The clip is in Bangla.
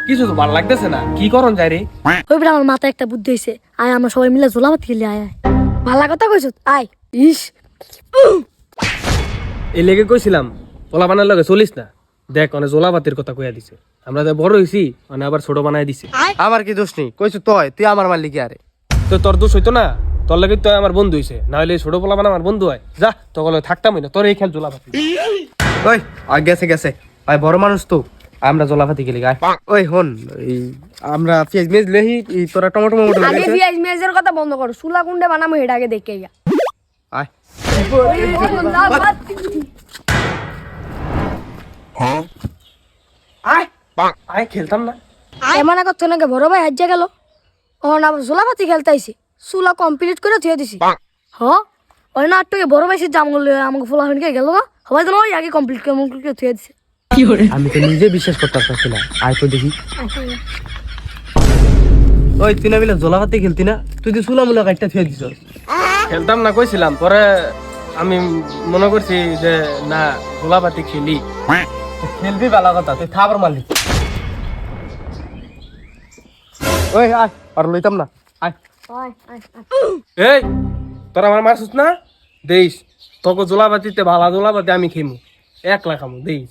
কিছু তো ভালো লাগতেছে না, কি করন যাই রে? ওই বেটা আমার মাথায় একটা বুদ্ধি হয়েছে, আয় আমরা সবাই মিলে জোলাভাত খেলি, আয় আয়। ভালো কথা কইছ, আয়। ইস এই লেগে কইছিলাম পোলা বানার লগে চলিস না। দেখ অনেক জোলাবাতির কথা কইয়া দিছে, আমরা যে বড় হইছি মানে আবার ছোট বানাই দিছে। আমার কি দোষ নেই, কইছো তুই আমার মালিক আরে। তো তোর দোষ হইতো না, তোর লাগে তো আমার বন্ধু হইছে, না হলে ছোট পোলা বানা আমার বন্ধু হয়। যা তখন থাকতামই না, তোর এই খেল জোলাবাতি। ওই গেছে গেছে ভাই, বড় মানুষ তো, আমরা জলাভাতি গেলি গায়। ওই হন, এই আমরা পেঁয়াজ মেজ লেহি, তোরা টমেটো মমটো আগে লাগাইছে। পেঁয়াজ মেজের কথা বন্ধ করো, চুলা কুন্ডে বানাবো এটা আগে দেখে গা। আয় আয় আয় খেলতাম না। এমন এক কথা নাকি বড় ভাই হাজ্জা গেল, ও না জোলাভাতি খেলতে আইছি, চুলা কমপ্লিট করে থুয়ে দিছি। হ ওই না একটু বড় ভাই সে জাম করলে আমাকে ফোলা হয়ে গেল না, সবাই তো ওই আগে কমপ্লিট করে থুয়ে দিছে। আমি তো নিজে বিশ্বাস করতে পারছি না। আয় তো দেখি। ওই তুই না বিলে জলাভাতি খেলতি না, তুই তো চুলা মুলা কাটটা থুয়ে দিছ। খেলতাম না কইছিলাম, পরে আমি মনে করছি যে না জোলাবাতি খেলি। খেলবি ভালো কথা, তুই খাবার মালিক। ওই আয়, আর লইতাম না, আয়। এই তোরা আমার মারছিস না, দেইস তোকে জোলাবাতিতে ভালা জোলাবাতি আমি খেমু, একলা খামু, দেইস।